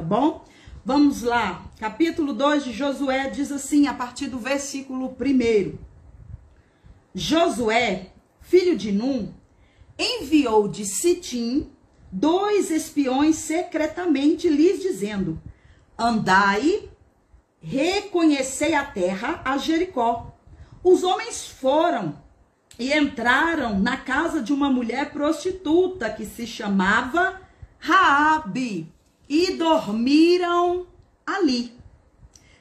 tá bom? Vamos lá, capítulo 2 de Josué diz assim, a partir do versículo 1. Josué, filho de Num, enviou de Sitim 2 espiões secretamente, lhes dizendo: andai, reconhecei a terra a Jericó. Os homens foram e entraram na casa de uma mulher prostituta que se chamava Raabe e dormiram ali.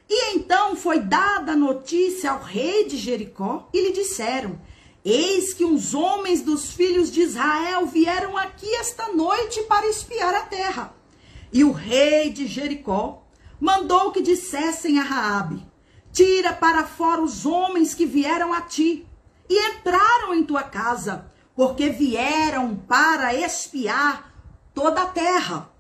E então foi dada a notícia ao rei de Jericó e lhe disseram: eis que uns homens dos filhos de Israel vieram aqui esta noite para espiar a terra. E o rei de Jericó mandou que dissessem a Raabe: tira para fora os homens que vieram a ti e entraram em tua casa, porque vieram para espiar toda a terra.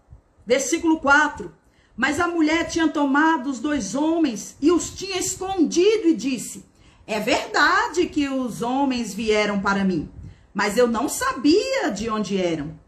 Versículo 4. Mas a mulher tinha tomado os 2 homens e os tinha escondido e disse: é verdade que os homens vieram para mim, mas eu não sabia de onde eram.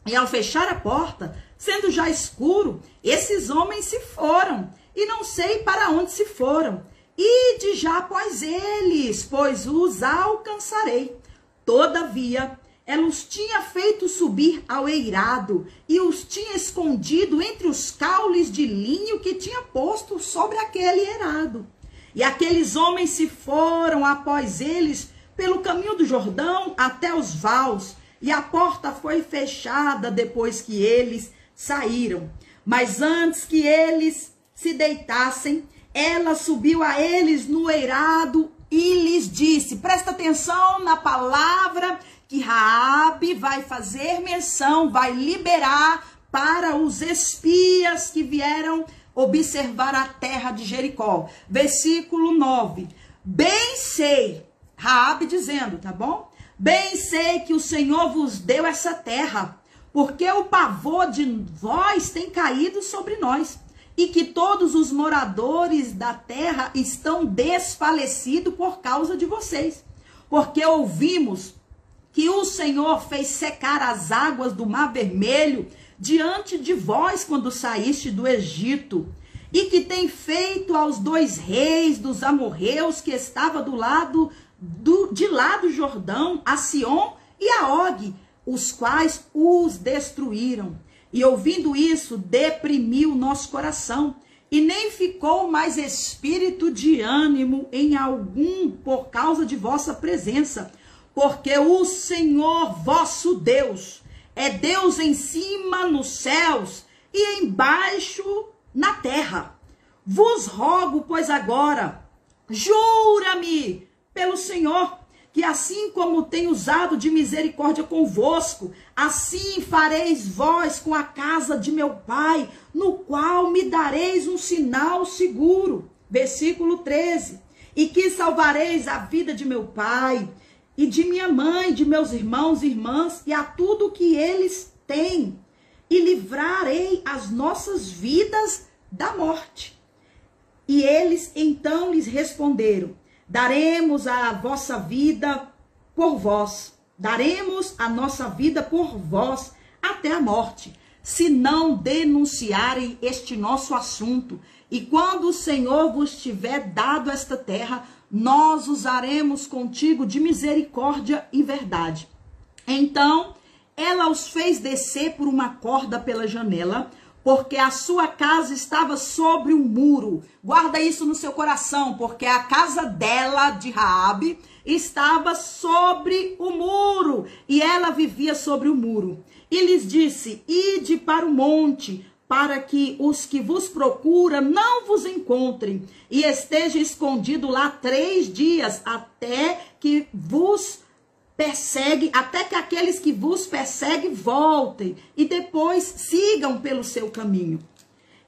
E ao fechar a porta, sendo já escuro, esses homens se foram, e não sei para onde se foram. Ide já após eles, pois os alcançarei. Todavia, ela os tinha feito subir ao eirado e os tinha escondido entre os caules de linho que tinha posto sobre aquele eirado. E aqueles homens se foram após eles pelo caminho do Jordão até os vaus, e a porta foi fechada depois que eles saíram. Mas antes que eles se deitassem, ela subiu a eles no eirado e lhes disse, presta atenção na palavra que Raabe vai fazer menção, vai liberar para os espias que vieram observar a terra de Jericó. Versículo 9. Bem sei, Raabe dizendo, tá bom? Bem sei que o Senhor vos deu essa terra, porque o pavor de vós tem caído sobre nós, e que todos os moradores da terra estão desfalecidos por causa de vocês. Porque ouvimos que o Senhor fez secar as águas do Mar Vermelho diante de vós quando saíste do Egito, e que tem feito aos 2 reis dos amorreus que estava de lá do Jordão, a Sion e a Og, os quais os destruíram. E ouvindo isso, deprimiu nosso coração, e nem ficou mais espírito de ânimo em algum por causa de vossa presença, porque o Senhor vosso Deus é Deus em cima nos céus e embaixo na terra. Vos rogo, pois agora, jura-me pelo Senhor, que assim como tenho usado de misericórdia convosco, assim fareis vós com a casa de meu pai, no qual me dareis um sinal seguro. Versículo 13. E que salvareis a vida de meu pai, e de minha mãe, de meus irmãos e irmãs, e a tudo que eles têm, e livrarei as nossas vidas da morte. E eles então lhes responderam: daremos a vossa vida por vós, daremos a nossa vida por vós até a morte, se não denunciarem este nosso assunto. E quando o Senhor vos tiver dado esta terra, nós usaremos contigo de misericórdia e verdade. Então ela os fez descer por uma corda pela janela, porque a sua casa estava sobre um muro. Guarda isso no seu coração, porque a casa dela, de Raabe, estava sobre o muro, e ela vivia sobre o muro. E lhes disse: ide para o monte, para que os que vos procuram não vos encontrem, e esteja escondido lá 3 dias, até que aqueles que vos perseguem voltem, e depois sigam pelo seu caminho.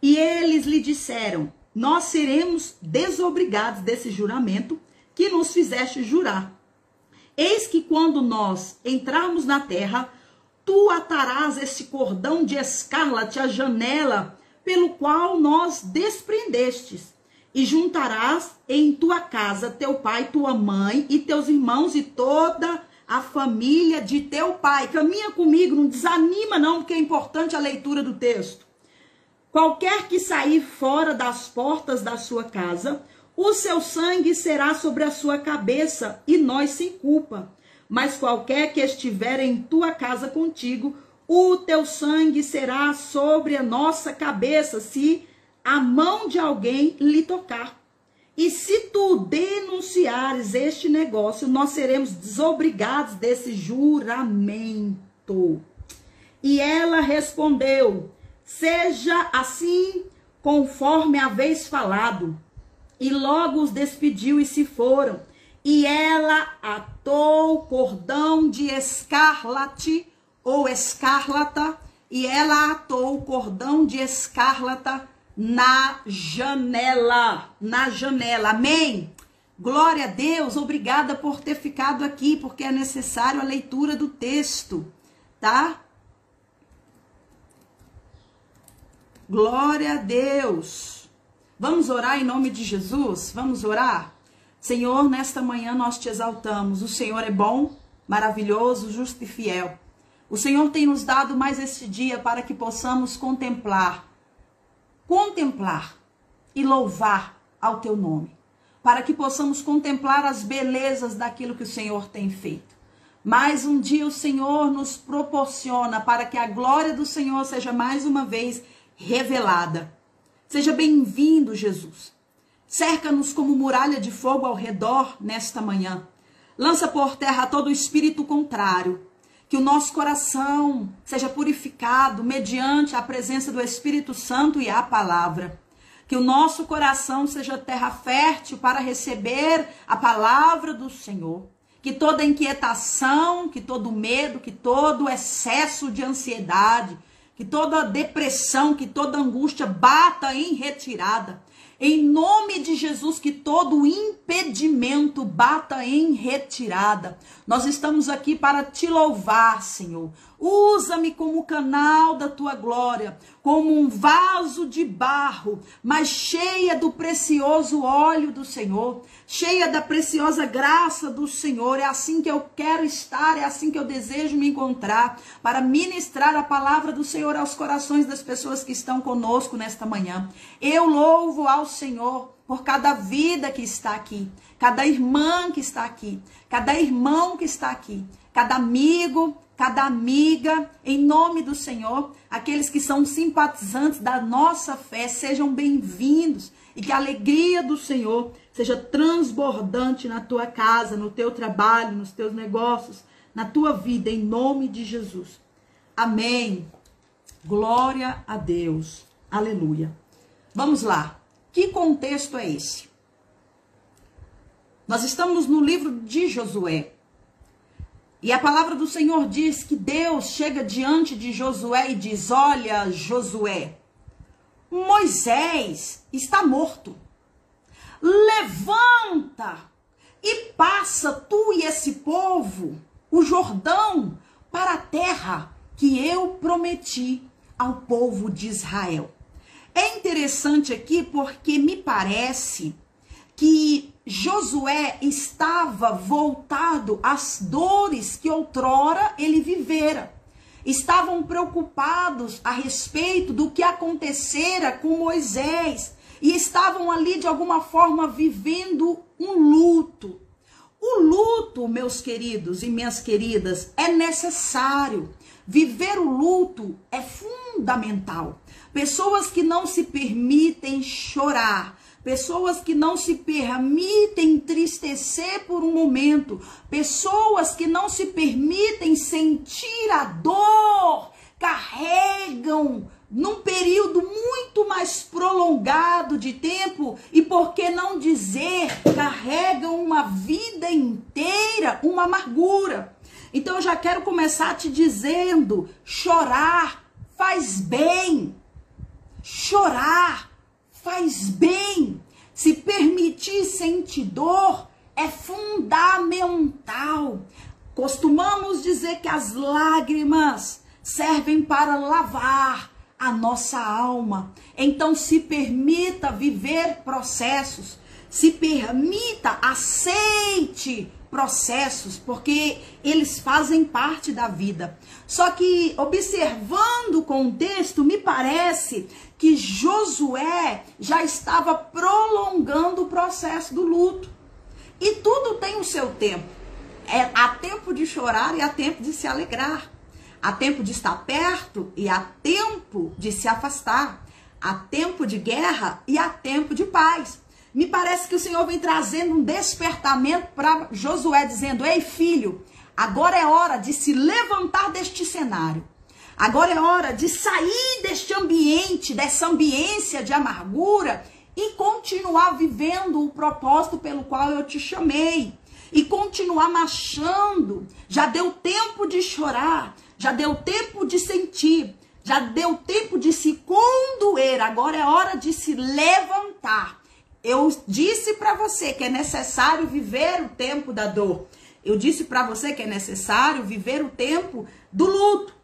E eles lhe disseram: nós seremos desobrigados desse juramento que nos fizeste jurar. Eis que quando nós entrarmos na terra, tu atarás esse cordão de escarlate à janela pelo qual nós desprendestes, e juntarás em tua casa teu pai, tua mãe e teus irmãos e toda a família de teu pai. Caminha comigo, não desanima não, porque é importante a leitura do texto. Qualquer que sair fora das portas da sua casa, o seu sangue será sobre a sua cabeça, e nós sem culpa. Mas qualquer que estiver em tua casa contigo, o teu sangue será sobre a nossa cabeça, se a mão de alguém lhe tocar. E se tu denunciares este negócio, nós seremos desobrigados desse juramento. E ela respondeu: seja assim conforme haveis falado. E logo os despediu e se foram. E ela atou cordão de escarlate ou escarlata, e ela atou o cordão de escarlata na janela, amém? Glória a Deus, obrigada por ter ficado aqui, porque é necessário a leitura do texto, tá? Glória a Deus. Vamos orar em nome de Jesus? Vamos orar? Senhor, nesta manhã nós te exaltamos, o Senhor é bom, maravilhoso, justo e fiel. O Senhor tem nos dado mais este dia para que possamos contemplar e louvar ao teu nome, para que possamos contemplar as belezas daquilo que o Senhor tem feito. Mais um dia o Senhor nos proporciona para que a glória do Senhor seja mais uma vez revelada. Seja bem-vindo, Jesus. Cerca-nos como muralha de fogo ao redor nesta manhã. Lança por terra todo o espírito contrário. Que o nosso coração seja purificado mediante a presença do Espírito Santo e a palavra. Que o nosso coração seja terra fértil para receber a palavra do Senhor. Que toda inquietação, que todo medo, que todo excesso de ansiedade, que toda depressão, que toda angústia bata em retirada. Em nome de Jesus, que todo impedimento bata em retirada. Nós estamos aqui para te louvar, Senhor. Usa-me como canal da tua glória, como um vaso de barro, mas cheia do precioso óleo do Senhor, cheia da preciosa graça do Senhor. É assim que eu quero estar, é assim que eu desejo me encontrar, para ministrar a palavra do Senhor aos corações das pessoas que estão conosco nesta manhã. Eu louvo ao Senhor por cada vida que está aqui, cada irmã que está aqui, cada irmão que está aqui, cada amigo, cada amiga, em nome do Senhor. Aqueles que são simpatizantes da nossa fé, sejam bem-vindos, e que a alegria do Senhor seja transbordante na tua casa, no teu trabalho, nos teus negócios, na tua vida, em nome de Jesus. Amém. Glória a Deus. Aleluia. Vamos lá. Que contexto é esse? Nós estamos no livro de Josué. E a palavra do Senhor diz que Deus chega diante de Josué e diz: olha, Josué, Moisés está morto. Levanta e passa tu e esse povo o Jordão para a terra que eu prometi ao povo de Israel. É interessante aqui porque me parece que Josué estava voltado às dores que outrora ele vivera. Estavam preocupados a respeito do que acontecera com Moisés. E estavam ali, de alguma forma, vivendo um luto. O luto, meus queridos e minhas queridas, é necessário. Viver o luto é fundamental. Pessoas que não se permitem chorar, pessoas que não se permitem entristecer por um momento, pessoas que não se permitem sentir a dor, carregam num período muito mais prolongado de tempo e, por que não dizer, carregam uma vida inteira, uma amargura. Então eu já quero começar te dizendo, chorar faz bem. Chorar faz bem. Se permitir sentir dor é fundamental. Costumamos dizer que as lágrimas servem para lavar a nossa alma. Então se permita viver processos. Se permita, aceite processos, porque eles fazem parte da vida. Só que, observando o contexto, me parece que Josué já estava prolongando o processo do luto. E tudo tem o seu tempo. Há tempo de chorar e há tempo de se alegrar. Há tempo de estar perto e há tempo de se afastar. Há tempo de guerra e há tempo de paz. Me parece que o Senhor vem trazendo um despertamento para Josué, dizendo: ei, filho, agora é hora de se levantar deste cenário. Agora é hora de sair deste ambiente, dessa ambiência de amargura e continuar vivendo o propósito pelo qual eu te chamei. E continuar marchando. Já deu tempo de chorar, já deu tempo de sentir, já deu tempo de se condoer. Agora é hora de se levantar. Eu disse para você que é necessário viver o tempo da dor. Eu disse para você que é necessário viver o tempo do luto.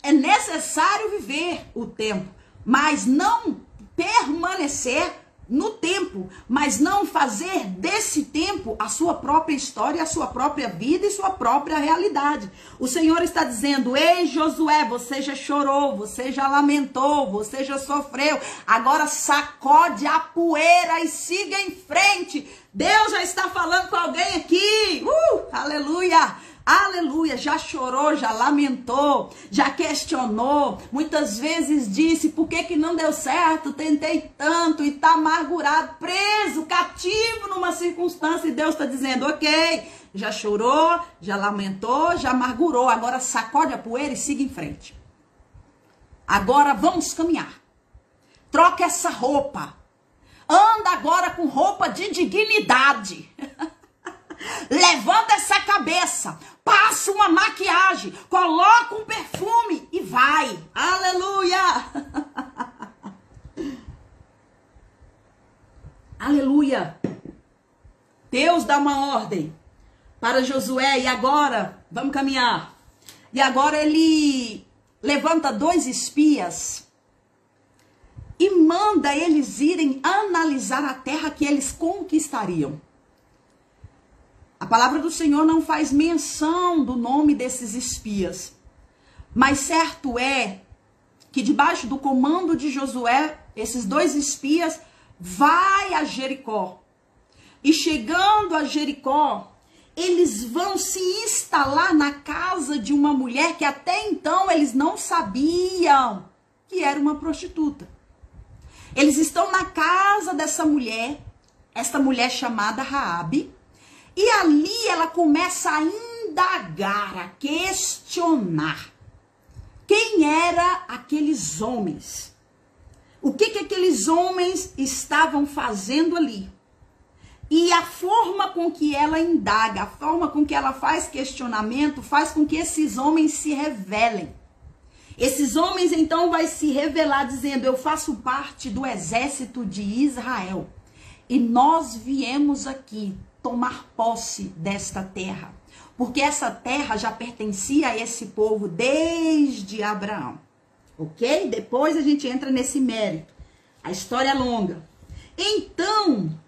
É necessário viver o tempo, mas não permanecer no tempo, mas não fazer desse tempo a sua própria história, a sua própria vida e sua própria realidade. O Senhor está dizendo: ei, Josué, você já chorou, você já lamentou, você já sofreu, agora sacode a poeira e siga em frente. Deus já está falando com alguém aqui. Aleluia! Aleluia, já chorou, já lamentou, já questionou, muitas vezes disse: por que não deu certo, tentei tanto, e está amargurado, preso, cativo numa circunstância, e Deus está dizendo: ok, já chorou, já lamentou, já amargurou, agora sacode a poeira e siga em frente. Agora vamos caminhar, troca essa roupa, anda agora com roupa de dignidade. Levanta essa cabeça, passa uma maquiagem, coloca um perfume e vai. Aleluia! Aleluia! Deus dá uma ordem para Josué e agora vamos caminhar. E agora ele levanta 2 espias e manda eles irem analisar a terra que eles conquistariam. A palavra do Senhor não faz menção do nome desses espias. Mas certo é que debaixo do comando de Josué, esses 2 espias vai a Jericó. E chegando a Jericó, eles vão se instalar na casa de uma mulher que até então eles não sabiam que era uma prostituta. Eles estão na casa dessa mulher, esta mulher chamada Raabe. E ali ela começa a indagar, a questionar. Quem eram aqueles homens? O que aqueles homens estavam fazendo ali? E a forma com que ela indaga, a forma com que ela faz questionamento, faz com que esses homens se revelem. Esses homens então vai se revelar dizendo: eu faço parte do exército de Israel. E nós viemos aqui tomar posse desta terra, porque essa terra já pertencia a esse povo desde Abraão, ok? Depois a gente entra nesse mérito, a história é longa. Então,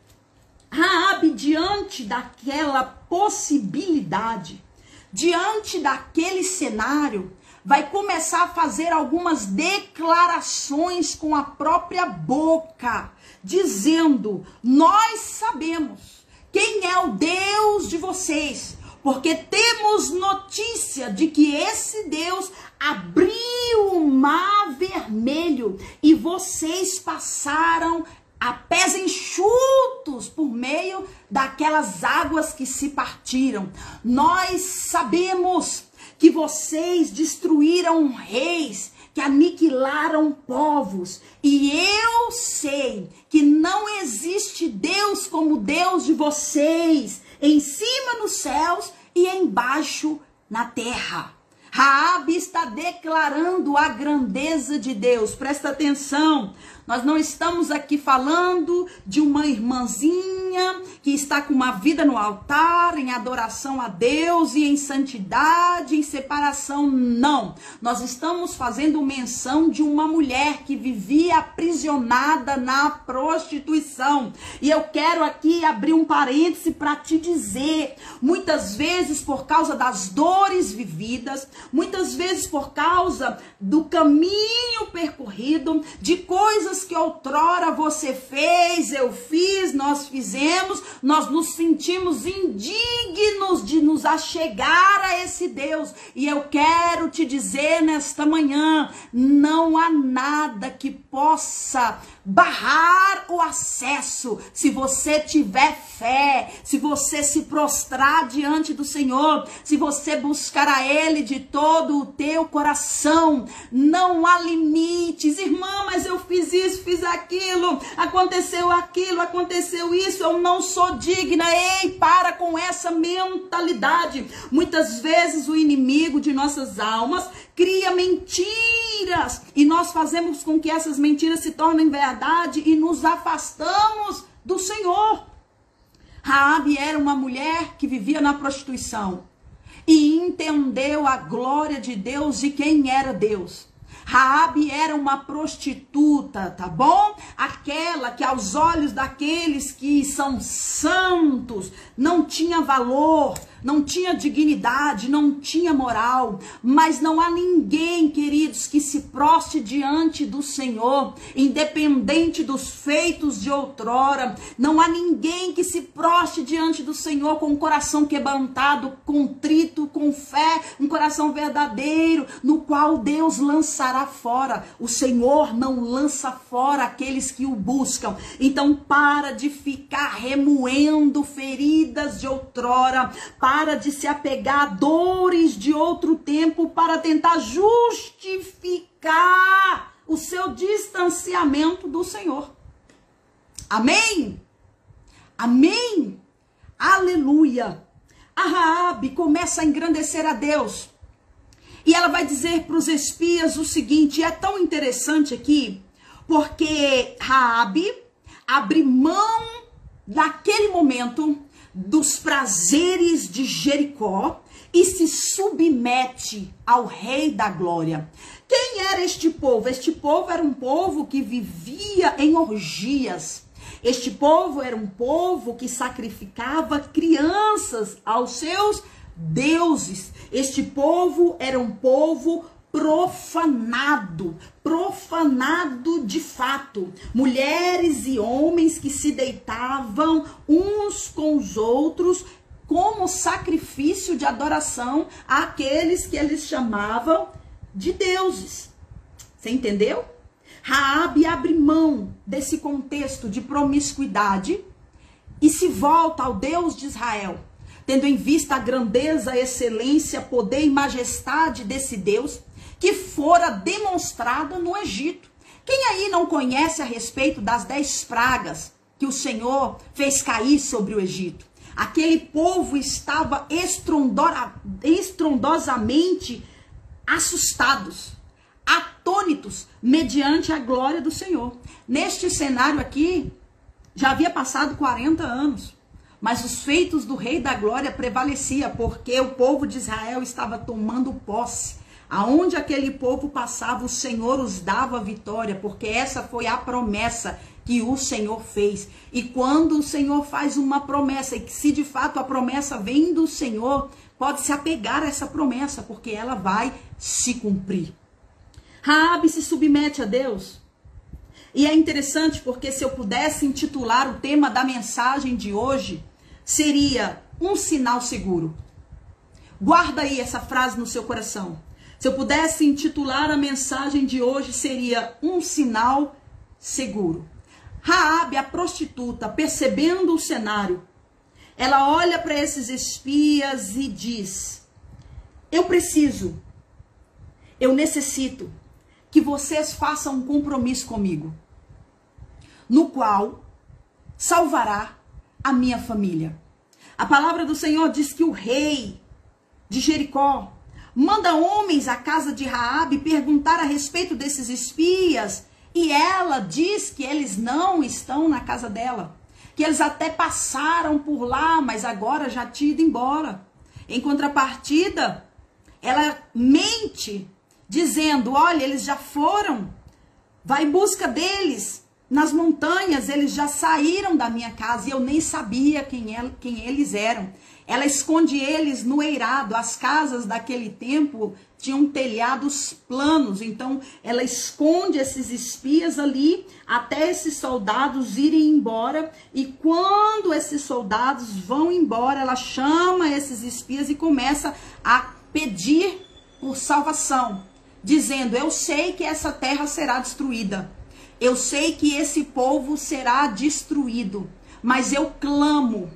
Raabe, diante daquela possibilidade, diante daquele cenário, vai começar a fazer algumas declarações com a própria boca, dizendo: nós sabemos quem é o Deus de vocês, porque temos notícia de que esse Deus abriu o mar vermelho e vocês passaram a pés enxutos por meio daquelas águas que se partiram. Nós sabemos que vocês destruíram reis, que aniquilaram povos, e eu sei que não existe Deus como Deus de vocês, em cima nos céus e embaixo na terra. Raabe está declarando a grandeza de Deus. Presta atenção, nós não estamos aqui falando de uma irmãzinha que está com uma vida no altar, em adoração a Deus e em santidade, em separação, não. Nós estamos fazendo menção de uma mulher que vivia aprisionada na prostituição. E eu quero aqui abrir um parêntese para te dizer, muitas vezes por causa das dores vividas, muitas vezes por causa do caminho percorrido, de coisas coisas que outrora você fez, eu fiz, nós fizemos, nós nos sentimos indignos de nos achegar a esse Deus. E eu quero te dizer nesta manhã, não há nada que possa barrar o acesso, se você tiver fé, se você se prostrar diante do Senhor, se você buscar a Ele de todo o teu coração. Não há limites. Irmã, mas eu fiz isso, fiz aquilo, aconteceu isso, eu não sou digna. Ei, para com essa mentalidade. Muitas vezes o inimigo de nossas almas cria mentiras e nós fazemos com que essas mentiras se tornem verdade e nos afastamos do Senhor. Raabe era uma mulher que vivia na prostituição e entendeu a glória de Deus e quem era Deus. Raabe era uma prostituta, tá bom? Aquela que aos olhos daqueles que são santos não tinha valor, não tinha dignidade, não tinha moral. Mas não há ninguém, queridos, que se prostre diante do Senhor, independente dos feitos de outrora. Não há ninguém que se prostre diante do Senhor com o coração quebrantado, contrito, com fé, um coração verdadeiro, no qual Deus lançará fora. O Senhor não lança fora aqueles que o buscam. Então para de ficar remoendo feridas de outrora, para de se apegar a dores de outro tempo para tentar justificar o seu distanciamento do Senhor. Amém? Amém? Aleluia! A Raabe começa a engrandecer a Deus. E ela vai dizer para os espias o seguinte, é tão interessante aqui, porque Raabe abre mão naquele momento dos prazeres de Jericó e se submete ao Rei da Glória. Quem era este povo? Este povo era um povo que vivia em orgias. Este povo era um povo que sacrificava crianças aos seus deuses. Este povo era um povo profanado de fato. Mulheres e homens que se deitavam uns com os outros como sacrifício de adoração àqueles que eles chamavam de deuses. Você entendeu? Raabe abre mão desse contexto de promiscuidade e se volta ao Deus de Israel, tendo em vista a grandeza, a excelência, poder e majestade desse Deus que fora demonstrada no Egito. Quem aí não conhece a respeito das 10 pragas que o Senhor fez cair sobre o Egito? Aquele povo estava estrondosamente assustados, atônitos, mediante a glória do Senhor. Neste cenário aqui, já havia passado 40 anos, mas os feitos do Rei da Glória prevaleciam, porque o povo de Israel estava tomando posse. Aonde aquele povo passava, o Senhor os dava a vitória, porque essa foi a promessa que o Senhor fez. E quando o Senhor faz uma promessa, e que se de fato a promessa vem do Senhor, pode se apegar a essa promessa, porque ela vai se cumprir. Raabe se submete a Deus. E é interessante porque se eu pudesse intitular o tema da mensagem de hoje, seria um sinal seguro. Guarda aí essa frase no seu coração. Se eu pudesse intitular a mensagem de hoje, seria um sinal seguro. Raabe, a prostituta, percebendo o cenário, ela olha para esses espias e diz: eu necessito que vocês façam um compromisso comigo, no qual salvará a minha família. A palavra do Senhor diz que o rei de Jericó manda homens à casa de Raabe perguntar a respeito desses espias, e ela diz que eles não estão na casa dela, que eles até passaram por lá, mas agora já tinham ido embora. Em contrapartida, ela mente, dizendo: olha, eles já foram, vai em busca deles, nas montanhas, eles já saíram da minha casa e eu nem sabia quem eles eram. Ela esconde eles no eirado. As casas daquele tempo tinham telhados planos, então ela esconde esses espias ali até esses soldados irem embora. E quando esses soldados vão embora, ela chama esses espias e começa a pedir por salvação, dizendo: eu sei que essa terra será destruída, eu sei que esse povo será destruído, mas eu clamo,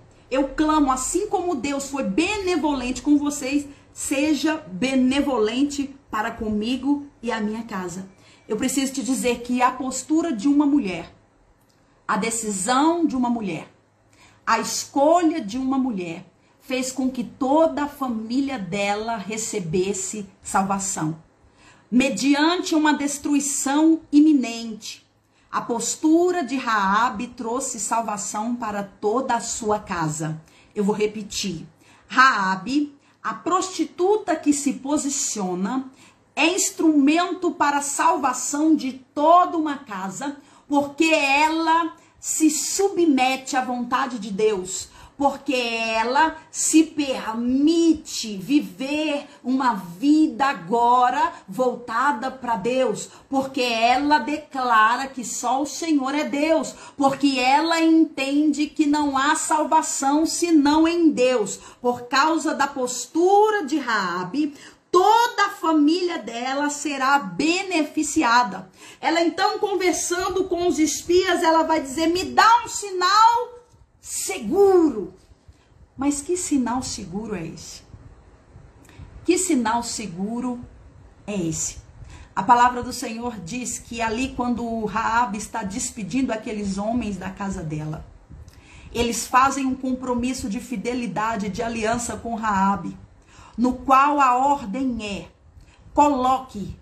assim como Deus foi benevolente com vocês, seja benevolente para comigo e a minha casa. Eu preciso te dizer que a postura de uma mulher, a decisão de uma mulher, a escolha de uma mulher, fez com que toda a família dela recebesse salvação. Mediante uma destruição iminente, a postura de Raabe trouxe salvação para toda a sua casa. Eu vou repetir. Raabe, a prostituta que se posiciona, é instrumento para a salvação de toda uma casa, porque ela se submete à vontade de Deus, porque ela se permite viver uma vida agora voltada para Deus, porque ela declara que só o Senhor é Deus, porque ela entende que não há salvação senão em Deus. Por causa da postura de Raabe, toda a família dela será beneficiada. Ela então, conversando com os espias, ela vai dizer: me dá um sinal seguro. Mas que sinal seguro é esse? Que sinal seguro é esse? A palavra do Senhor diz que ali, quando Raabe está despedindo aqueles homens da casa dela, eles fazem um compromisso de fidelidade, de aliança com Raabe, no qual a ordem é: coloque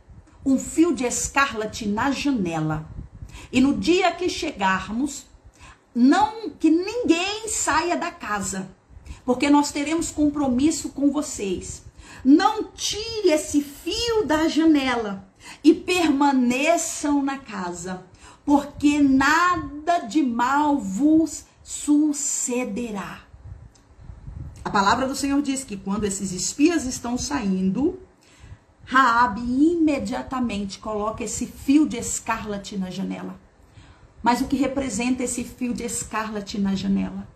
um fio de escarlate na janela, e no dia que chegarmos, não que ninguém saia da casa, porque nós teremos compromisso com vocês. Não tire esse fio da janela e permaneçam na casa, porque nada de mal vos sucederá. A palavra do Senhor diz que quando esses espias estão saindo, Raabe imediatamente coloca esse fio de escarlate na janela. Mas o que representa esse fio de escarlate na janela?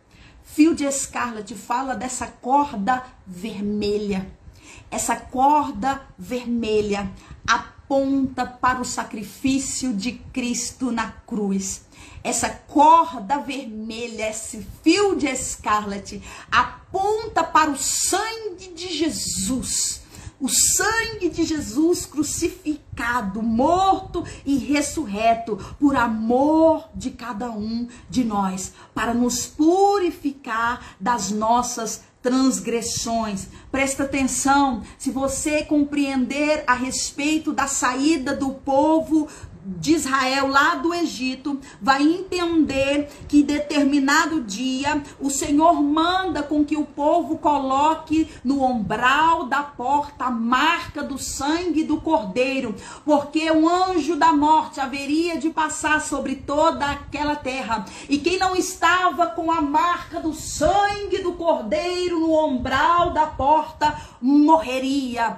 Fio de escarlate fala dessa corda vermelha. Essa corda vermelha aponta para o sacrifício de Cristo na cruz. Essa corda vermelha, esse fio de escarlate, aponta para o sangue de Jesus. O sangue de Jesus crucificado, morto e ressurreto por amor de cada um de nós, para nos purificar das nossas transgressões. Presta atenção, se você compreender a respeito da saída do povo de Israel lá do Egito, vai entender que em determinado dia o Senhor manda com que o povo coloque no umbral da porta a marca do sangue do Cordeiro, porque o anjo da morte haveria de passar sobre toda aquela terra, e quem não estava com a marca do sangue do Cordeiro no umbral da porta morreria.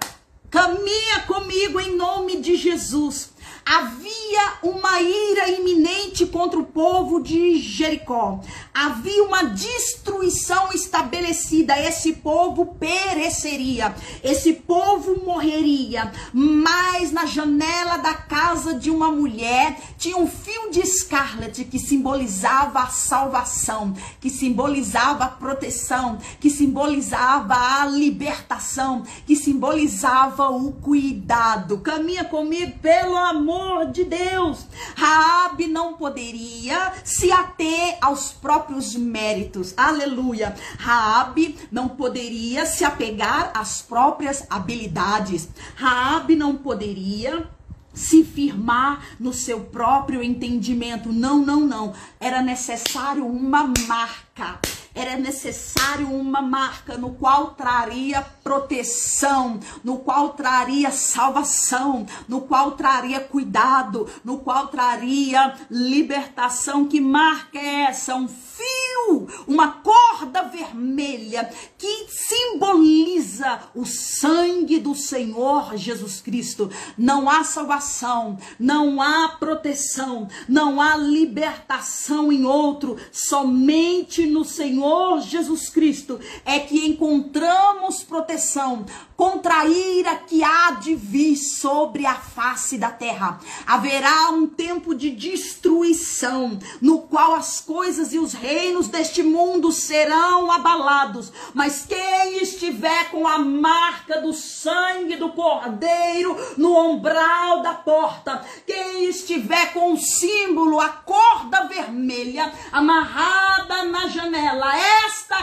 Caminha comigo em nome de Jesus. Havia uma ira iminente contra o povo de Jericó. Havia uma destruição estabelecida. Esse povo pereceria. Esse povo morreria. Mas na janela da casa de uma mulher tinha um fio de escarlate que simbolizava a salvação, que simbolizava a proteção, que simbolizava a libertação, que simbolizava o cuidado. Caminha comigo, pelo amor de Deus. Raabe não poderia se ater aos próprios méritos. Aleluia. Raabe não poderia se apegar às próprias habilidades. Raabe não poderia se firmar no seu próprio entendimento. Não, não, não. Era necessário uma marca. era necessário uma marca no qual traria proteção, no qual traria salvação, no qual traria cuidado, no qual traria libertação. Que marca é essa? Um fio, uma corda vermelha que simboliza o sangue do Senhor Jesus Cristo. Não há salvação, não há proteção, não há libertação em outro, somente no Senhor Jesus Cristo é que encontramos proteção contra a ira que há de vir sobre a face da terra. Haverá um tempo de destruição, no qual as coisas e os reinos deste mundo serão abalados, mas quem estiver com a marca do sangue do Cordeiro no umbral da porta, quem estiver com o símbolo, a corda vermelha amarrada na janela, esta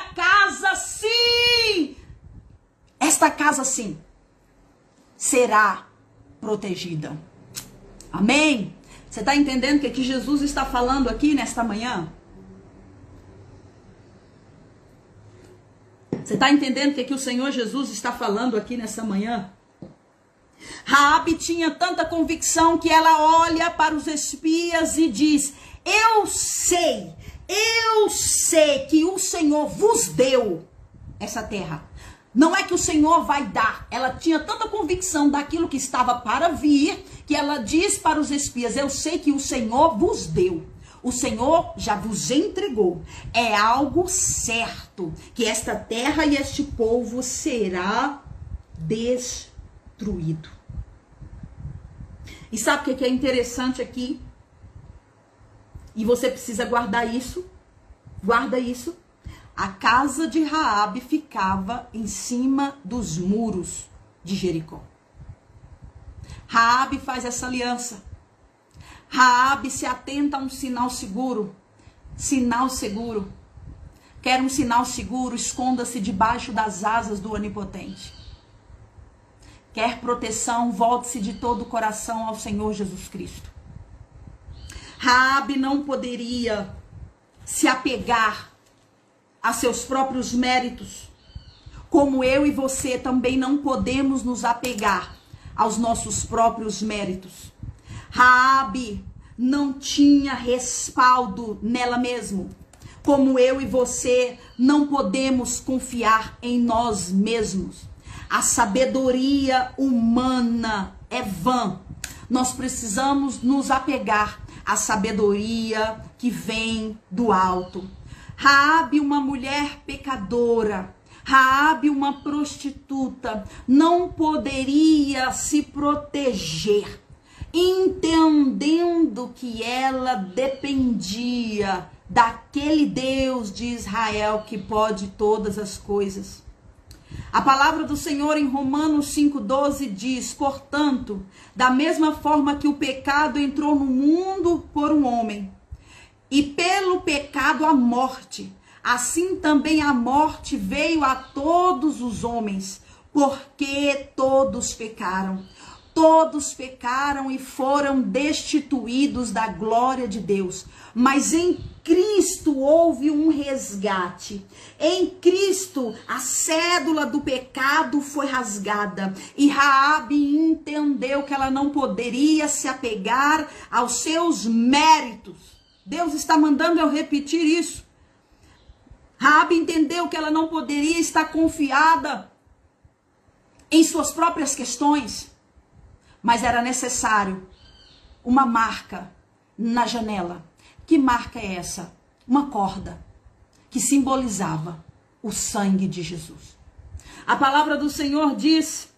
casa sim será protegida. Amém? Você está entendendo o que Jesus está falando aqui nesta manhã? Você está entendendo o que o Senhor Jesus está falando aqui nessa manhã? Raabe tinha tanta convicção que ela olha para os espias e diz: eu sei que o Senhor vos deu essa terra. Não é que o Senhor vai dar. Ela tinha tanta convicção daquilo que estava para vir, que ela diz para os espias: eu sei que o Senhor vos deu. O Senhor já vos entregou. É algo certo que esta terra e este povo será destruído. E sabe o que é interessante aqui? E você precisa guardar isso. Guarda isso. A casa de Raabe ficava em cima dos muros de Jericó. Raabe faz essa aliança. Raabe se atenta a um sinal seguro. Sinal seguro. Quer um sinal seguro? Esconda-se debaixo das asas do Onipotente. Quer proteção? Volte-se de todo o coração ao Senhor Jesus Cristo. Raabe não poderia se apegar a seus próprios méritos, como eu e você também não podemos nos apegar aos nossos próprios méritos. Raabe não tinha respaldo nela mesma, como eu e você não podemos confiar em nós mesmos. A sabedoria humana é vã. Nós precisamos nos apegar à sabedoria que vem do alto. Raabe, uma mulher pecadora, Raabe, uma prostituta, não poderia se proteger, entendendo que ela dependia daquele Deus de Israel que pode todas as coisas. A palavra do Senhor em Romanos 5,12 diz: portanto, da mesma forma que o pecado entrou no mundo por um homem, e pelo pecado a morte, assim também a morte veio a todos os homens, porque todos pecaram. Todos pecaram e foram destituídos da glória de Deus. Mas em Cristo houve um resgate. Em Cristo a cédula do pecado foi rasgada. E Raabe entendeu que ela não poderia se apegar aos seus méritos. Deus está mandando eu repetir isso. Raabe entendeu que ela não poderia estar confiada em suas próprias questões. Mas era necessário uma marca na janela. Que marca é essa? Uma corda que simbolizava o sangue de Jesus. A palavra do Senhor diz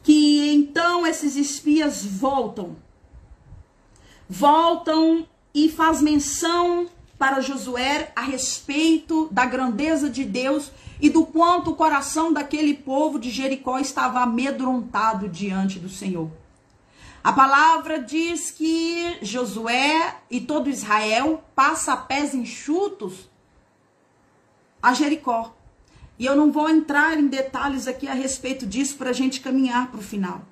que então esses espias voltam e faz menção para Josué a respeito da grandeza de Deus e do quanto o coração daquele povo de Jericó estava amedrontado diante do Senhor. A palavra diz que Josué e todo Israel passa a pés enxutos a Jericó. E eu não vou entrar em detalhes aqui a respeito disso para a gente caminhar para o final.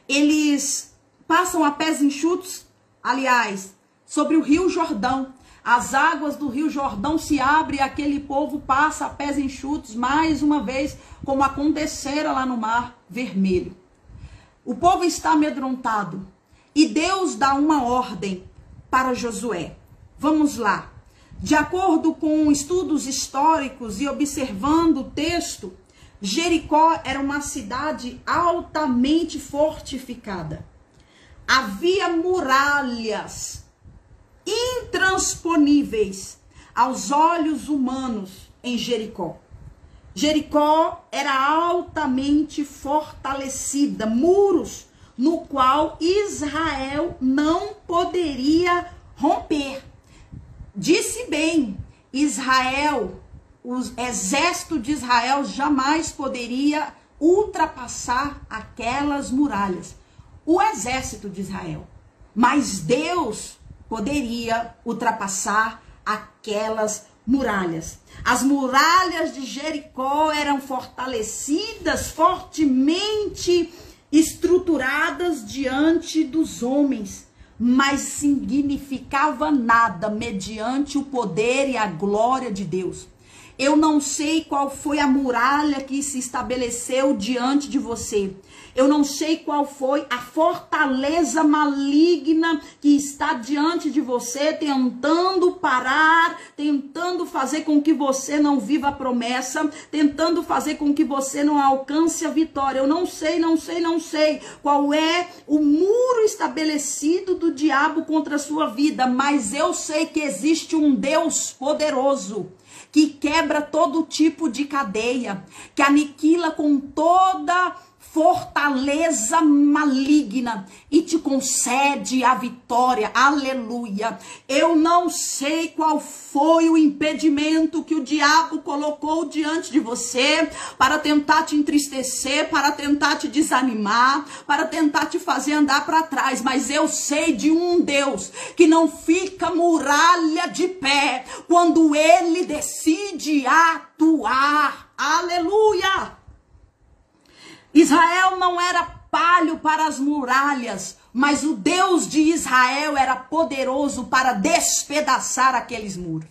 Eles passam a pés enxutos, aliás, sobre o Rio Jordão. as águas do Rio Jordão se abrem e aquele povo passa a pés enxutos, mais uma vez, como acontecera lá no Mar Vermelho. O povo está amedrontado e Deus dá uma ordem para Josué. Vamos lá. De acordo com estudos históricos e observando o texto, Jericó era uma cidade altamente fortificada. Havia muralhas intransponíveis aos olhos humanos em Jericó. Jericó era altamente fortalecida, muros no qual Israel não poderia romper. Disse bem, Israel, o exército de Israel jamais poderia ultrapassar aquelas muralhas. O exército de Israel. Mas Deus poderia ultrapassar aquelas muralhas. As muralhas de Jericó eram fortalecidas, fortemente estruturadas diante dos homens, mas significava nada mediante o poder e a glória de Deus. Eu não sei qual foi a muralha que se estabeleceu diante de você. Eu não sei qual foi a fortaleza maligna que está diante de você, tentando parar, tentando fazer com que você não viva a promessa, tentando fazer com que você não alcance a vitória. Eu não sei qual é o muro estabelecido do diabo contra a sua vida, mas eu sei que existe um Deus poderoso, que quebra todo tipo de cadeia, que aniquila com toda fortaleza maligna e te concede a vitória. Aleluia. Eu não sei qual foi o impedimento que o diabo colocou diante de você para tentar te entristecer, para tentar te desanimar, para tentar te fazer andar para trás, mas eu sei de um Deus que não fica muralha de pé quando ele decide atuar. Aleluia. Israel não era palho para as muralhas, mas o Deus de Israel era poderoso para despedaçar aqueles muros.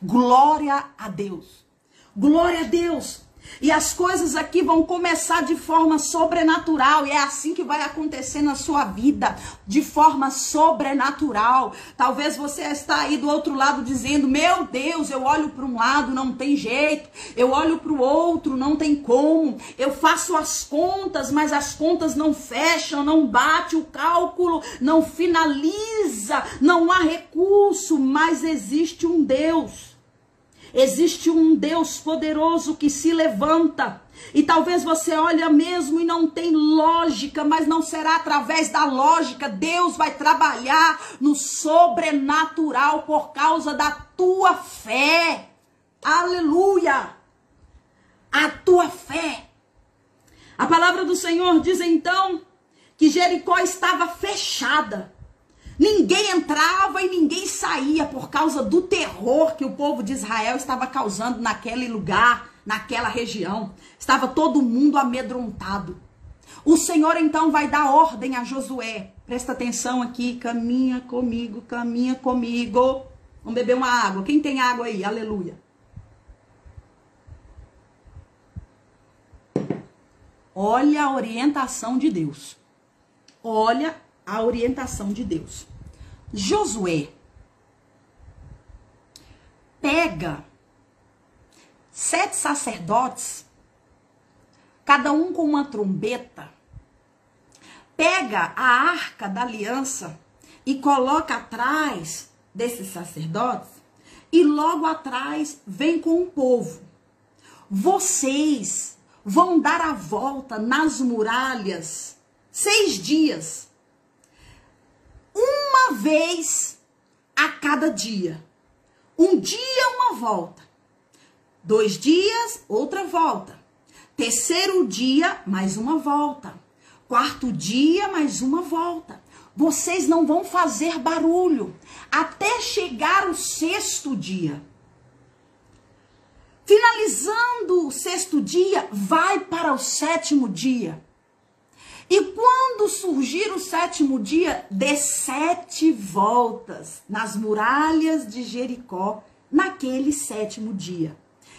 Glória a Deus. Glória a Deus. E as coisas aqui vão começar de forma sobrenatural. E é assim que vai acontecer na sua vida. De forma sobrenatural. Talvez você está aí do outro lado dizendo: meu Deus, eu olho para um lado, não tem jeito. Eu olho para o outro, não tem como. Eu faço as contas, mas as contas não fecham, não bate o cálculo, não finaliza. Não há recurso, mas existe um Deus. Existe um Deus poderoso que se levanta. E talvez você olhe mesmo e não tem lógica, mas não será através da lógica. Deus vai trabalhar no sobrenatural por causa da tua fé. Aleluia! A tua fé. A palavra do Senhor diz então que Jericó estava fechada. Ninguém entrava e ninguém saía por causa do terror que o povo de Israel estava causando naquele lugar, naquela região. Estava todo mundo amedrontado. O Senhor então vai dar ordem a Josué. Presta atenção aqui, caminha comigo, caminha comigo. Vamos beber uma água. Quem tem água aí? Aleluia. Olha a orientação de Deus. Olha a orientação de Deus. Josué pega 7 sacerdotes, cada um com uma trombeta, pega a arca da aliança e coloca atrás desses sacerdotes, e logo atrás vem com o povo. Vocês vão dar a volta nas muralhas 6 dias. Uma vez a cada dia. Um dia uma volta. 2 dias, outra volta. 3º dia, mais uma volta. 4º dia, mais uma volta. Vocês não vão fazer barulho até chegar o 6º dia. Finalizando o 6º dia, vai para o 7º dia. E quando surgir o 7º dia, dê 7 voltas nas muralhas de Jericó, naquele 7º dia.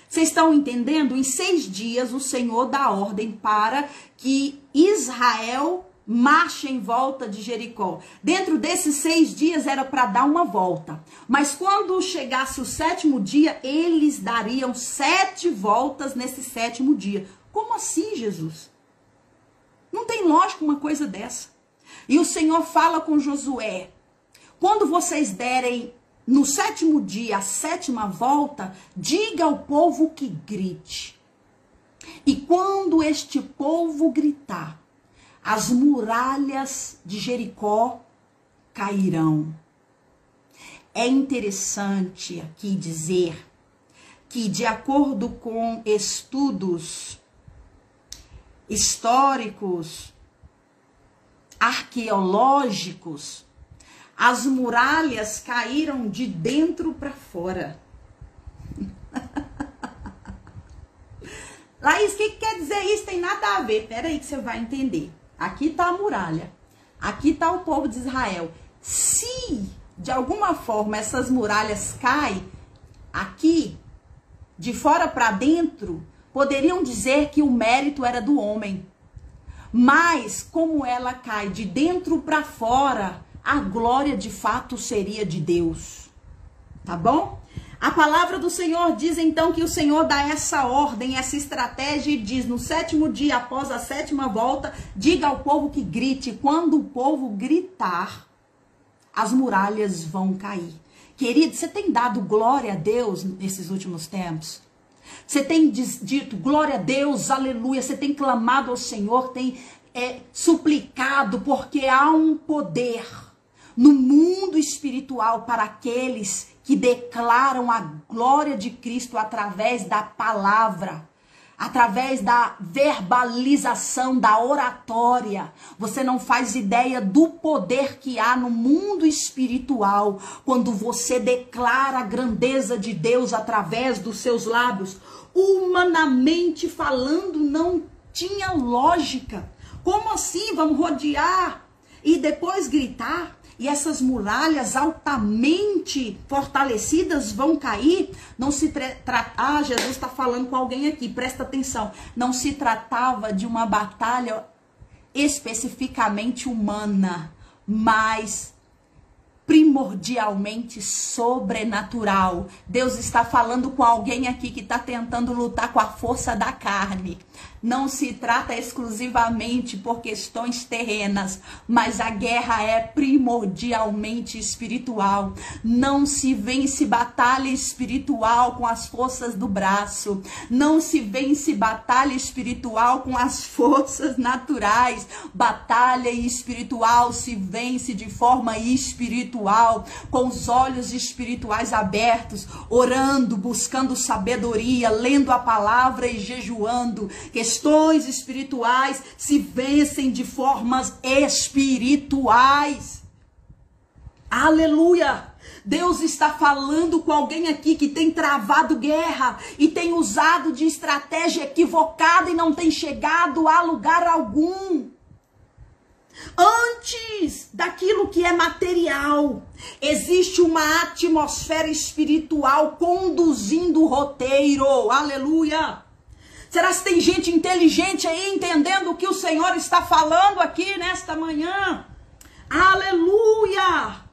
Vocês estão entendendo? Em 6 dias o Senhor dá ordem para que Israel marche em volta de Jericó. Dentro desses 6 dias era para dar uma volta. Mas quando chegasse o 7º dia, eles dariam 7 voltas nesse 7º dia. Como assim, Jesus? Não tem lógica uma coisa dessa. E o Senhor fala com Josué: quando vocês derem no 7º dia a 7ª volta, diga ao povo que grite. E quando este povo gritar, as muralhas de Jericó cairão. É interessante aqui dizer que, de acordo com estudos históricos, arqueológicos, as muralhas caíram de dentro para fora. Laís, o que quer dizer isso? Tem nada a ver. Pera aí que você vai entender. Aqui está a muralha. Aqui está o povo de Israel. Se, de alguma forma, essas muralhas caem aqui, de fora para dentro, poderiam dizer que o mérito era do homem. Mas, como ela cai de dentro para fora, a glória de fato seria de Deus. Tá bom? A palavra do Senhor diz então que o Senhor dá essa ordem, essa estratégia e diz: no 7º dia, após a 7ª volta, diga ao povo que grite. Quando o povo gritar, as muralhas vão cair. Querido, você tem dado glória a Deus nesses últimos tempos? Você tem dito glória a Deus, aleluia, você tem clamado ao Senhor, tem suplicado, porque há um poder no mundo espiritual para aqueles que declaram a glória de Cristo através da palavra, através da verbalização, da oratória. Você não faz ideia do poder que há no mundo espiritual quando você declara a grandeza de Deus através dos seus lábios. Humanamente falando, não tinha lógica. Como assim? Vamos rodear e depois gritar? E essas muralhas altamente fortalecidas vão cair? Não se tratava, Jesus está falando com alguém aqui, presta atenção. Não se tratava de uma batalha especificamente humana, mas primordialmente sobrenatural. Deus está falando com alguém aqui que está tentando lutar com a força da carne. Não se trata exclusivamente por questões terrenas, mas a guerra é primordialmente espiritual. Não se vence batalha espiritual com as forças do braço. Não se vence batalha espiritual com as forças naturais. Batalha espiritual se vence de forma espiritual, com os olhos espirituais abertos, orando, buscando sabedoria, lendo a palavra e jejuando. Questões espirituais se vencem de formas espirituais. Aleluia! Deus está falando com alguém aqui que tem travado guerra e tem usado de estratégia equivocada e não tem chegado a lugar algum. Antes daquilo que é material, existe uma atmosfera espiritual conduzindo o roteiro. Aleluia! Será que tem gente inteligente aí entendendo o que o Senhor está falando aqui nesta manhã? Aleluia!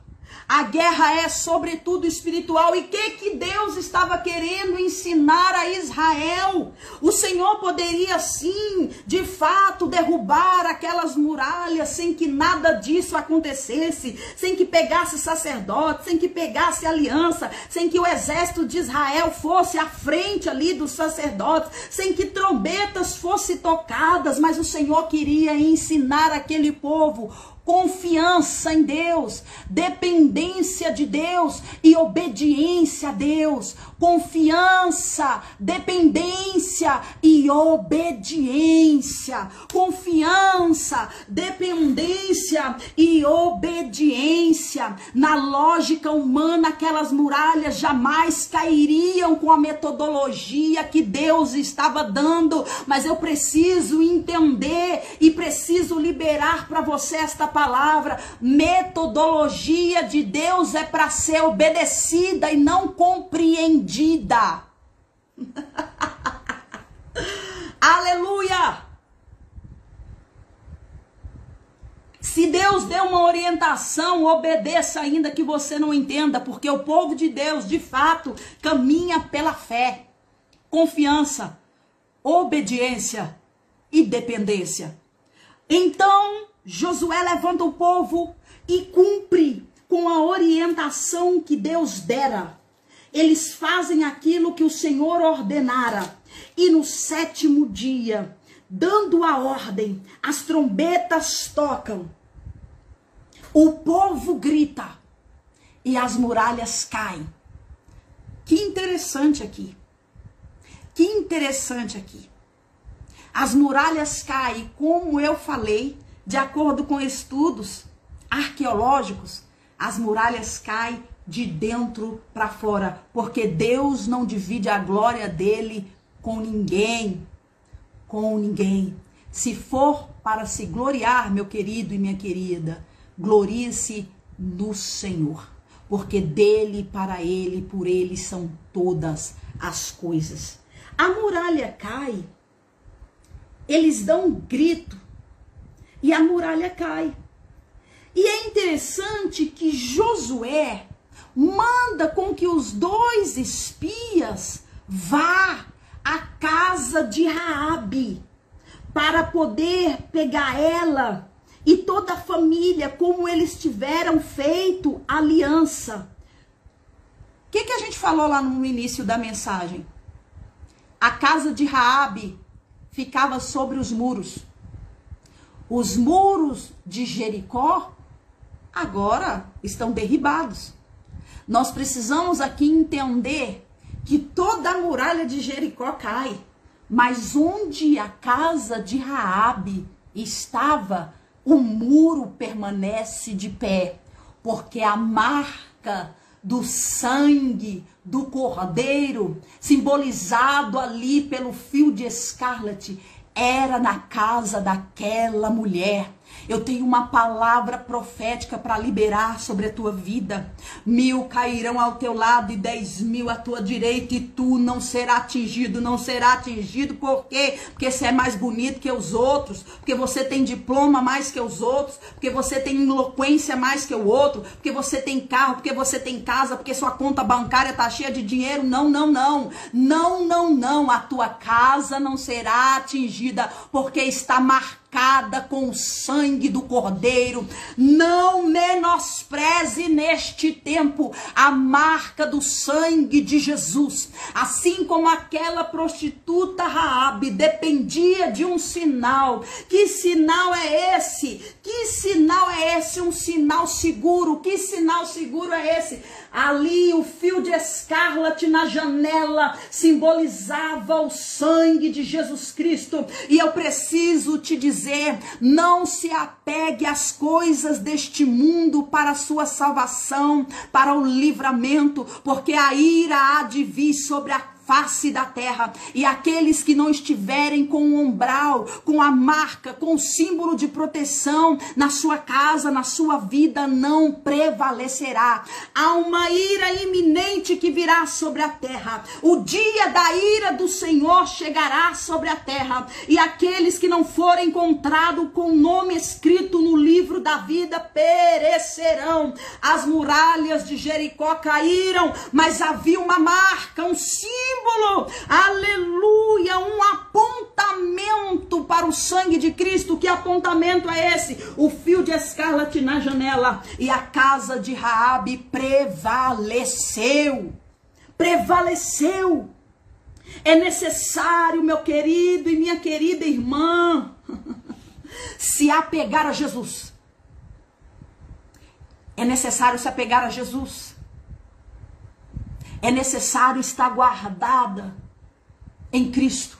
A guerra é sobretudo espiritual. E o que Deus estava querendo ensinar a Israel? O Senhor poderia sim, de fato, derrubar aquelas muralhas sem que nada disso acontecesse, sem que pegasse sacerdote, sem que pegasse aliança, sem que o exército de Israel fosse à frente ali dos sacerdotes, sem que trombetas fossem tocadas, mas o Senhor queria ensinar aquele povo confiança em Deus, dependência de Deus e obediência a Deus. Confiança, dependência e obediência. Confiança, dependência e obediência. Na lógica humana, aquelas muralhas jamais cairiam com a metodologia que Deus estava dando, mas eu preciso entender e preciso liberar para você esta palavra. Metodologia de Deus é para ser obedecida e não compreendida. Aleluia! Se Deus deu uma orientação, obedeça ainda que você não entenda, porque o povo de Deus, de fato, caminha pela fé, confiança, obediência e dependência. Então, Josué levanta o povo e cumpre com a orientação que Deus dera. Eles fazem aquilo que o Senhor ordenara. E no 7º dia, dando a ordem, as trombetas tocam. O povo grita e as muralhas caem. Que interessante aqui. Que interessante aqui. As muralhas caem, como eu falei, de acordo com estudos arqueológicos, as muralhas caem de dentro para fora, porque Deus não divide a glória dele com ninguém. Com ninguém. Se for para se gloriar, meu querido e minha querida, glorie-se no Senhor, porque dele, para ele, por ele são todas as coisas. A muralha cai, eles dão um grito e a muralha cai. E é interessante que Josué manda com que os 2 espias vá à casa de Raabe para poder pegar ela e toda a família, como eles tiveram feito aliança. O que a gente falou lá no início da mensagem? A casa de Raabe ficava sobre os muros. Os muros de Jericó agora estão derribados. Nós precisamos aqui entender que toda a muralha de Jericó cai, mas onde a casa de Raabe estava, o muro permanece de pé, porque a marca do sangue do cordeiro, simbolizado ali pelo fio de escarlate, era na casa daquela mulher. Eu tenho uma palavra profética para liberar sobre a tua vida. 1000 cairão ao teu lado e 10.000 à tua direita, e tu não será atingido. Não será atingido por quê? Porque você é mais bonito que os outros, porque você tem diploma mais que os outros, porque você tem eloquência mais que o outro, porque você tem carro, porque você tem casa, porque sua conta bancária está cheia de dinheiro. Não, não, não. Não, não, não. A tua casa não será atingida, porque está marcada com o sangue do Cordeiro. Não menospreze neste tempo a marca do sangue de Jesus. Assim como aquela prostituta Raabe dependia de um sinal. Que sinal é esse? Que sinal é esse? Um sinal seguro. Que sinal seguro é esse? Ali o fio de escarlate na janela simbolizava o sangue de Jesus Cristo. E eu preciso te dizer, não se apegue às coisas deste mundo para a sua salvação, para o livramento, porque a ira há de vir sobre a face da terra, e aqueles que não estiverem com o umbral, com a marca, com o símbolo de proteção na sua casa, na sua vida, não prevalecerá. Há uma ira iminente que virá sobre a terra. O dia da ira do Senhor chegará sobre a terra, e aqueles que não forem encontrados com o nome escrito no livro da vida perecerão. As muralhas de Jericó caíram, mas havia uma marca, um símbolo, aleluia, um apontamento para o sangue de Cristo. Que apontamento é esse? O fio de escarlate na janela. E a casa de Raabe prevaleceu. Prevaleceu. É necessário, meu querido e minha querida irmã, se apegar a Jesus. É necessário se apegar a Jesus. É necessário estar guardada em Cristo.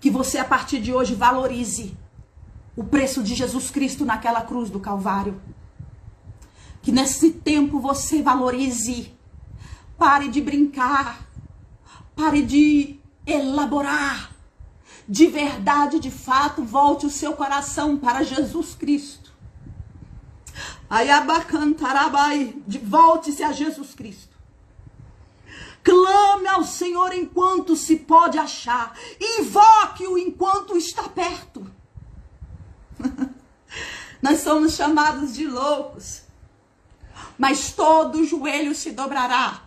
Que você, a partir de hoje, valorize o preço de Jesus Cristo naquela cruz do Calvário. Que nesse tempo você valorize. Pare de brincar. Pare de elaborar. De verdade, de fato, volte o seu coração para Jesus Cristo. Volte-se a Jesus Cristo. Clame ao Senhor enquanto se pode achar. Invoque-o enquanto está perto. Nós somos chamados de loucos. Mas todo joelho se dobrará.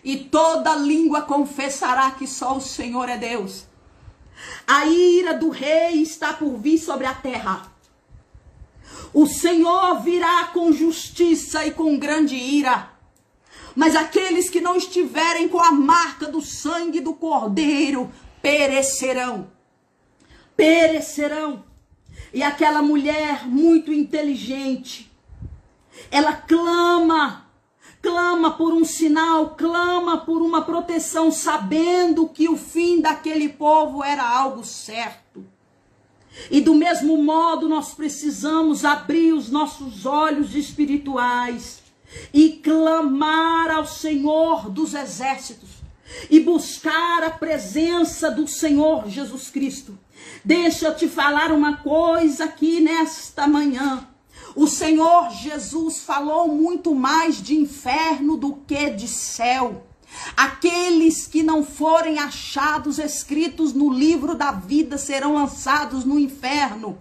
E toda língua confessará que só o Senhor é Deus. A ira do rei está por vir sobre a terra. O Senhor virá com justiça e com grande ira. Mas aqueles que não estiverem com a marca do sangue do Cordeiro perecerão. Perecerão. E aquela mulher muito inteligente, ela clama por um sinal, clama por uma proteção, sabendo que o fim daquele povo era algo certo. E do mesmo modo nós precisamos abrir os nossos olhos espirituais e clamar ao Senhor dos exércitos e buscar a presença do Senhor Jesus Cristo. Deixa eu te falar uma coisa aqui nesta manhã. O Senhor Jesus falou muito mais de inferno do que de céu. Aqueles que não forem achados escritos no livro da vida serão lançados no inferno.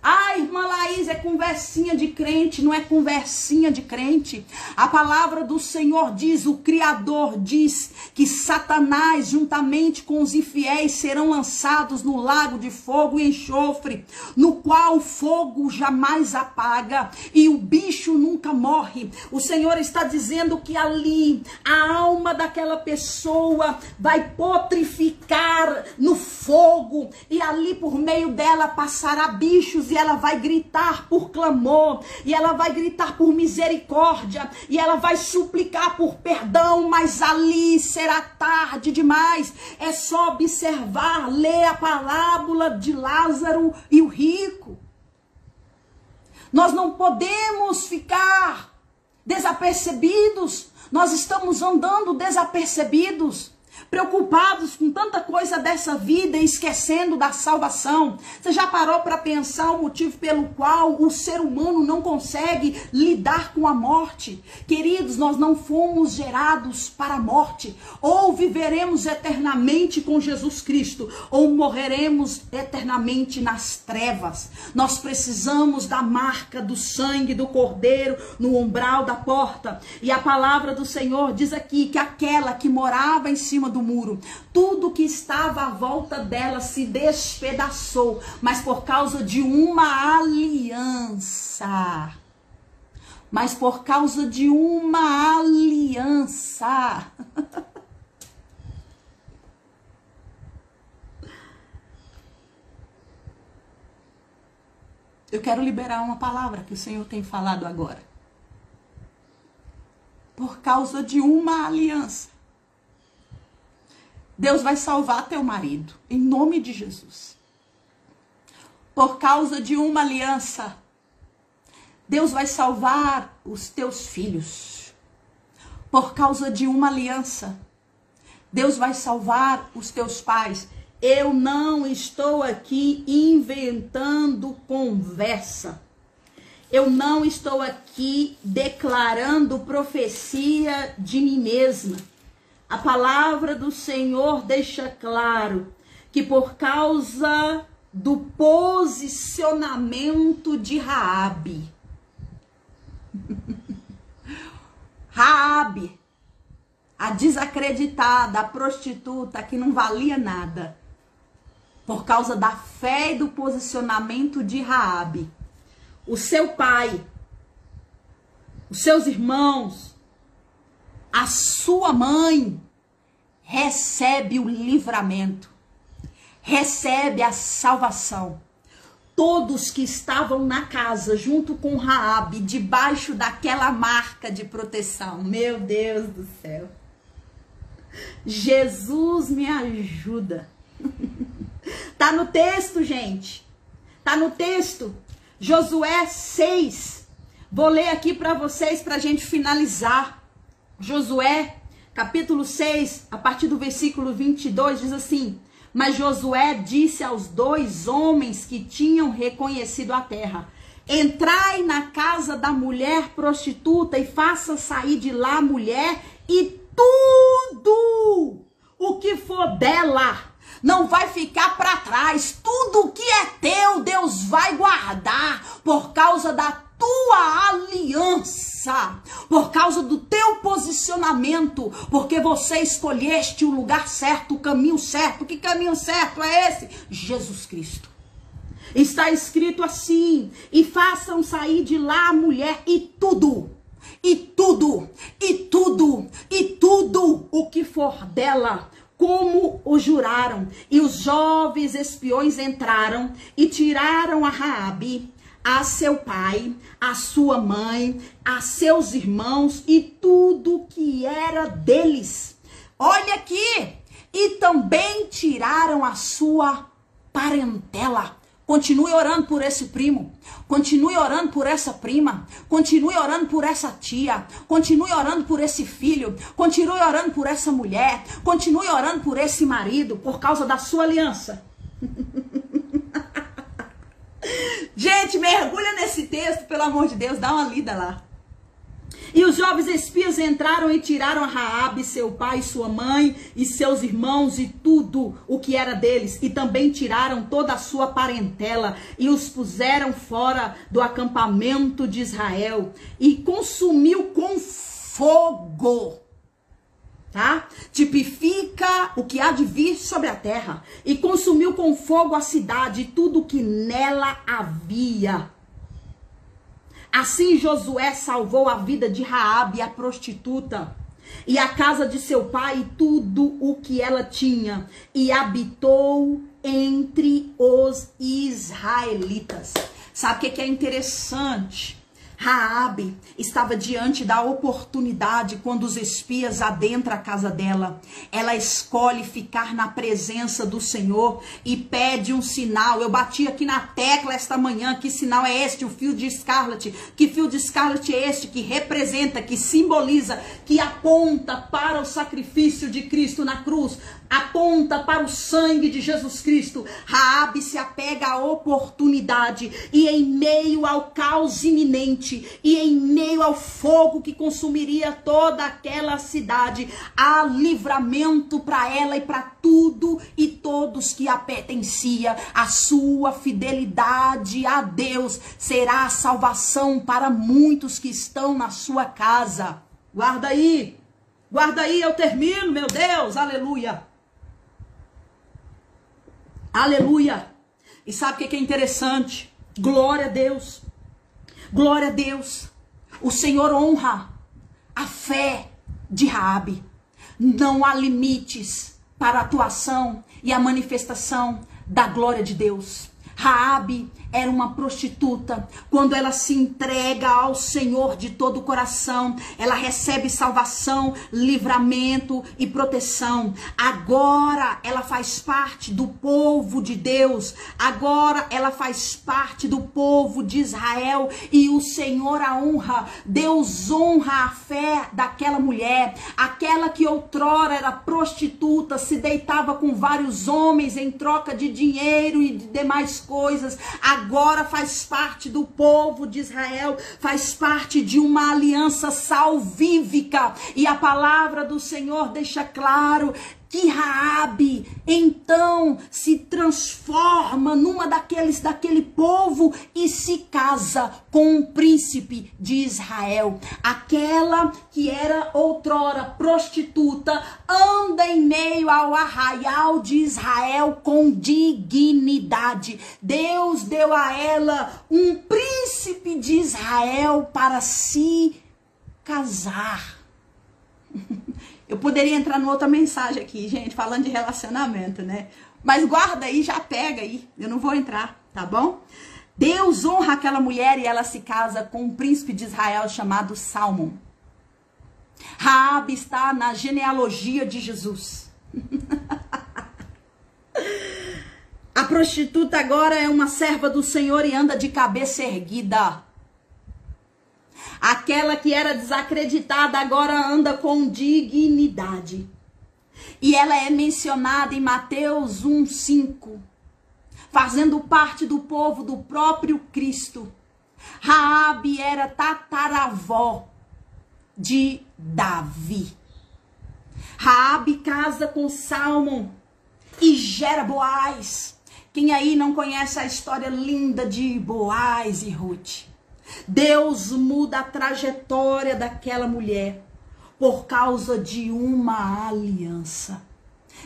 Ai, irmã Laís, é conversinha de crente, não é conversinha de crente. A palavra do Senhor diz, o Criador diz que Satanás juntamente com os infiéis serão lançados no lago de fogo e enxofre, no qual o fogo jamais apaga e o bicho nunca morre. O Senhor está dizendo que ali a alma daquela pessoa vai potrificar no fogo e ali por meio dela passará bichos e ela vai gritar por clamor, e ela vai gritar por misericórdia, e ela vai suplicar por perdão, mas ali será tarde demais. É só observar, ler a parábola de Lázaro e o rico. Nós não podemos ficar desapercebidos, nós estamos andando desapercebidos, preocupados com tanta coisa dessa vida e esquecendo da salvação. Você já parou para pensar o motivo pelo qual o ser humano não consegue lidar com a morte? Queridos, nós não fomos gerados para a morte. Ou viveremos eternamente com Jesus Cristo, ou morreremos eternamente nas trevas. Nós precisamos da marca do sangue do Cordeiro no umbral da porta. E a palavra do Senhor diz aqui que aquela que morava em cima do muro, tudo que estava à volta dela se despedaçou, mas por causa de uma aliança. Mas por causa de uma aliança. Eu quero liberar uma palavra que o Senhor tem falado agora. Por causa de uma aliança. Deus vai salvar teu marido, em nome de Jesus. Por causa de uma aliança, Deus vai salvar os teus filhos. Por causa de uma aliança, Deus vai salvar os teus pais. Eu não estou aqui inventando conversa. Eu não estou aqui declarando profecia de mim mesma. A palavra do Senhor deixa claro que por causa do posicionamento de Raabe, Raabe, a desacreditada, a prostituta que não valia nada, por causa da fé e do posicionamento de Raabe, o seu pai, os seus irmãos, a sua mãe recebe o livramento, recebe a salvação. todos que estavam na casa, junto com Raabe, debaixo daquela marca de proteção. Meu Deus do céu. Jesus me ajuda. Tá no texto, gente. Tá no texto. Josué 6. Vou ler aqui para vocês para a gente finalizar. Josué, capítulo 6, a partir do versículo 22, diz assim: mas Josué disse aos 2 homens que tinham reconhecido a terra: entrai na casa da mulher prostituta e faça sair de lá a mulher e tudo o que for dela. Não vai ficar para trás. Tudo que é teu, Deus vai guardar por causa da tua aliança, por causa do teu posicionamento, porque você escolheste o lugar certo, o caminho certo. Que caminho certo é esse? Jesus Cristo. Está escrito assim: e façam sair de lá a mulher e tudo o que for dela, como o juraram. E os jovens espiões entraram e tiraram a Raabe, a seu pai, a sua mãe, a seus irmãos e tudo que era deles. Olha aqui. E também tiraram a sua parentela. Continue orando por esse primo, continue orando por essa prima, continue orando por essa tia, continue orando por esse filho, continue orando por essa mulher, continue orando por esse marido, por causa da sua aliança. Gente, mergulha nesse texto, pelo amor de Deus, dá uma lida lá. E os jovens espias entraram e tiraram a Raabe, seu pai, sua mãe e seus irmãos e tudo o que era deles. E também tiraram toda a sua parentela e os puseram fora do acampamento de Israel. E consumiu com fogo. Tá? Tipifica o que há de vir sobre a terra. E consumiu com fogo a cidade e tudo o que nela havia. Assim Josué salvou a vida de Raabe, a prostituta, e a casa de seu pai e tudo o que ela tinha, e habitou entre os israelitas. Sabe o que é interessante? Raabe estava diante da oportunidade quando os espias adentram a casa dela. Ela escolhe ficar na presença do Senhor e pede um sinal. Eu bati aqui na tecla esta manhã. Que sinal é este? O fio de escarlate. Que fio de escarlate é este? Que representa, que simboliza, que aponta para o sacrifício de Cristo na cruz. Aponta para o sangue de Jesus Cristo. Raabe se apega à oportunidade e em meio ao caos iminente e em meio ao fogo que consumiria toda aquela cidade, há livramento para ela e para tudo e todos que a pertencia. A sua fidelidade a Deus será a salvação para muitos que estão na sua casa. Guarda aí, eu termino, meu Deus, aleluia. Aleluia. E sabe o que é interessante? Glória a Deus. Glória a Deus. O Senhor honra a fé de Raabe. Não há limites para a atuação e a manifestação da glória de Deus. Raabe era uma prostituta. Quando ela se entrega ao Senhor de todo o coração, ela recebe salvação, livramento e proteção. Agora ela faz parte do povo de Deus. Agora ela faz parte do povo de Israel e o Senhor a honra. Deus honra a fé daquela mulher, aquela que outrora era prostituta, se deitava com vários homens em troca de dinheiro e de demais coisas. Agora faz parte do povo de Israel, faz parte de uma aliança salvífica. E a palavra do Senhor deixa claro que Raabe então se transforma numa daquele povo e se casa com um príncipe de Israel. Aquela que era outrora prostituta anda em meio ao arraial de Israel com dignidade. Deus deu a ela um príncipe de Israel para se casar. Eu poderia entrar numa outra mensagem aqui, gente, falando de relacionamento, né? Mas guarda aí, já pega aí. Eu não vou entrar. tá bom? Deus honra aquela mulher e ela se casa com um príncipe de Israel chamado Salmão. Raabe está na genealogia de Jesus. A prostituta agora é uma serva do Senhor e anda de cabeça erguida. Aquela que era desacreditada agora anda com dignidade. E ela é mencionada em Mateus 1:5, fazendo parte do povo do próprio Cristo. Raabe era tataravó de Davi. Raabe casa com Salmão e gera Boaz. Quem aí não conhece a história linda de Boaz e Ruth? Deus muda a trajetória daquela mulher por causa de uma aliança.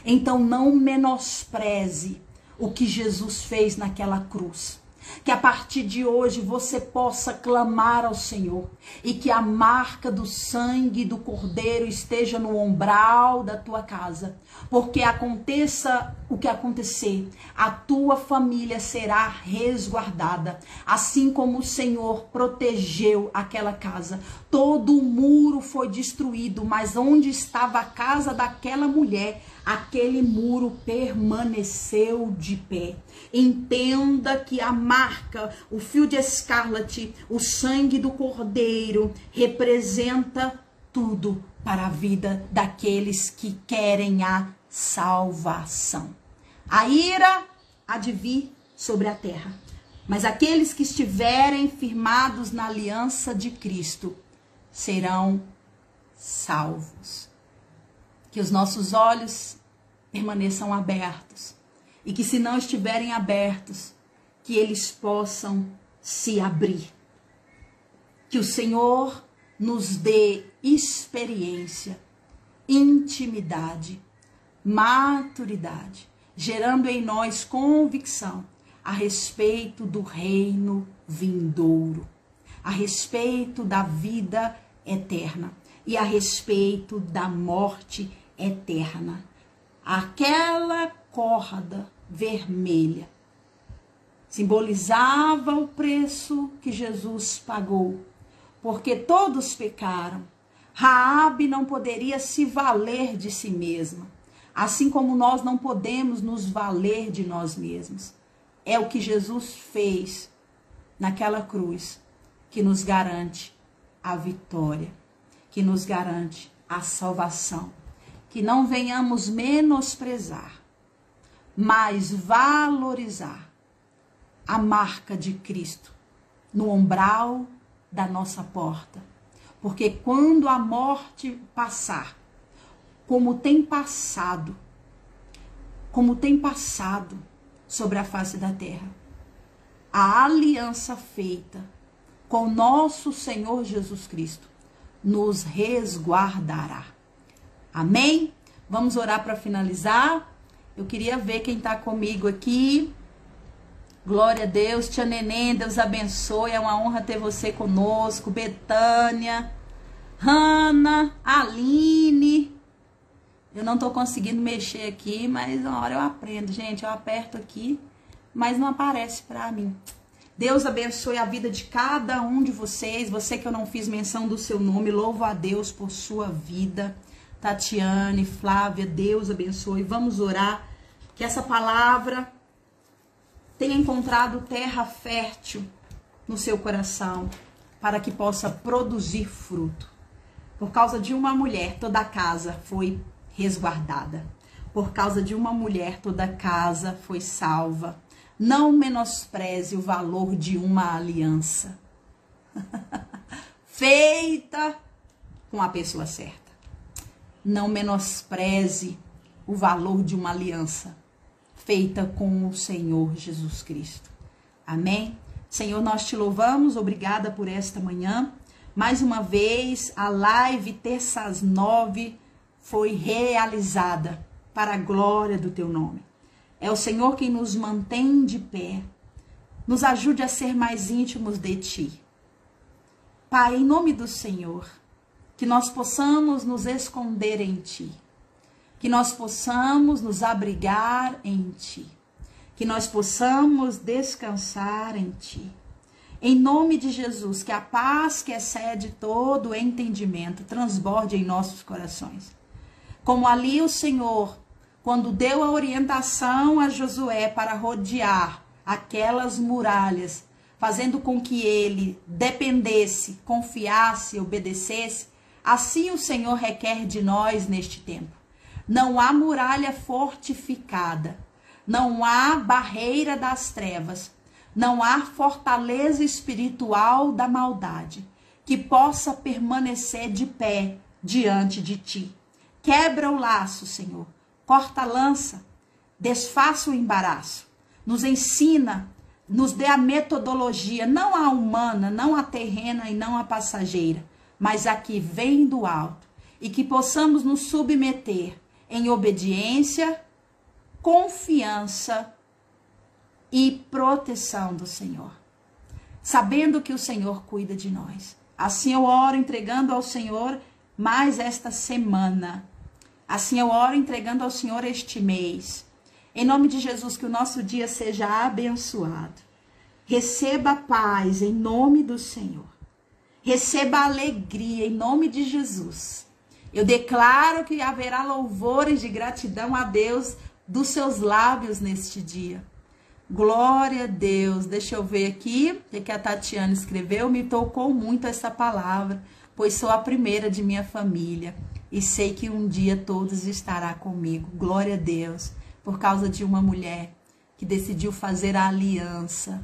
Então não menospreze o que Jesus fez naquela cruz. Que a partir de hoje você possa clamar ao Senhor e que a marca do sangue do Cordeiro esteja no umbral da tua casa. Porque aconteça o que acontecer, a tua família será resguardada. Assim como o Senhor protegeu aquela casa. Todo o muro foi destruído, mas onde estava a casa daquela mulher, aquele muro permaneceu de pé. Entenda que a marca, o fio de escarlate, o sangue do Cordeiro representa tudo para a vida daqueles que querem a salvação. A ira há de vir sobre a terra, mas aqueles que estiverem firmados na aliança de Cristo serão salvos. Que os nossos olhos permaneçam abertos e que, se não estiverem abertos, que eles possam se abrir. Que o Senhor nos dê experiência, intimidade, maturidade, gerando em nós convicção a respeito do reino vindouro, a respeito da vida eterna e a respeito da morte eterna. Aquela corda vermelha simbolizava o preço que Jesus pagou, porque todos pecaram. Raabe não poderia se valer de si mesma, assim como nós não podemos nos valer de nós mesmos. É o que Jesus fez naquela cruz que nos garante a vitória, que nos garante a salvação. Que não venhamos menosprezar, mas valorizar a marca de Cristo no umbral da nossa porta. Porque quando a morte passar, como tem passado sobre a face da terra, a aliança feita com nosso Senhor Jesus Cristo nos resguardará. Amém? Vamos orar para finalizar. Eu queria ver quem está comigo aqui. Glória a Deus. Tia Neném, Deus abençoe. É uma honra ter você conosco. Betânia, Hanna, Aline. Eu não estou conseguindo mexer aqui, mas uma hora eu aprendo. Gente, eu aperto aqui, mas não aparece para mim. Deus abençoe a vida de cada um de vocês. Você que eu não fiz menção do seu nome, louvo a Deus por sua vida. Tatiane, Flávia, Deus abençoe. Vamos orar que essa palavra tenha encontrado terra fértil no seu coração, para que possa produzir fruto. Por causa de uma mulher, toda a casa foi resguardada. Por causa de uma mulher, toda a casa foi salva. Não menospreze o valor de uma aliança feita com a pessoa certa. Não menospreze o valor de uma aliança feita com o Senhor Jesus Cristo. Amém? Senhor, nós te louvamos, obrigada por esta manhã. Mais uma vez, a live terça às 9 foi realizada para a glória do teu nome. É o Senhor quem nos mantém de pé. Nos ajude a ser mais íntimos de ti. Pai, em nome do Senhor, que nós possamos nos esconder em ti, que nós possamos nos abrigar em ti, que nós possamos descansar em Ti. Em nome de Jesus, que a paz que excede todo entendimento transborde em nossos corações. Como ali o Senhor, quando deu a orientação a Josué para rodear aquelas muralhas, fazendo com que ele dependesse, confiasse, obedecesse, assim o Senhor requer de nós neste tempo. Não há muralha fortificada, não há barreira das trevas, não há fortaleza espiritual da maldade que possa permanecer de pé diante de Ti. Quebra o laço, Senhor, corta a lança, desfaça o embaraço, nos ensina, nos dê a metodologia, não a humana, não a terrena e não a passageira, mas a que vem do alto, e que possamos nos submeter em obediência, confiança e proteção do Senhor, sabendo que o Senhor cuida de nós. Assim eu oro entregando ao Senhor mais esta semana. Assim eu oro entregando ao Senhor este mês. Em nome de Jesus, que o nosso dia seja abençoado. Receba a paz em nome do Senhor. Receba a alegria em nome de Jesus. Eu declaro que haverá louvores de gratidão a Deus dos seus lábios neste dia. Glória a Deus. Deixa eu ver aqui o que a Tatiana escreveu. Me tocou muito essa palavra, pois sou a primeira de minha família e sei que um dia todos estará comigo. Glória a Deus. Por causa de uma mulher que decidiu fazer a aliança,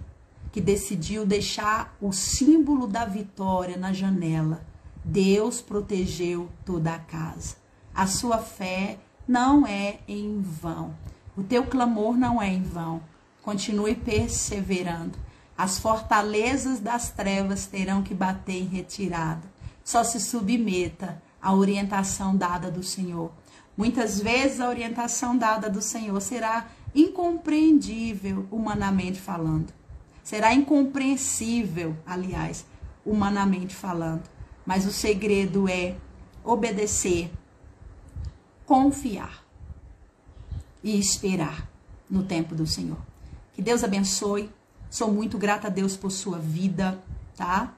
que decidiu deixar o símbolo da vitória na janela. Deus protegeu toda a casa. A sua fé não é em vão. O teu clamor não é em vão. Continue perseverando. As fortalezas das trevas terão que bater em retirada. Só se submeta à orientação dada do Senhor. Muitas vezes a orientação dada do Senhor será incompreendível, humanamente falando. Será incompreensível, aliás, humanamente falando. Mas o segredo é obedecer, confiar e esperar no tempo do Senhor. Que Deus abençoe. Sou muito grata a Deus por sua vida, tá?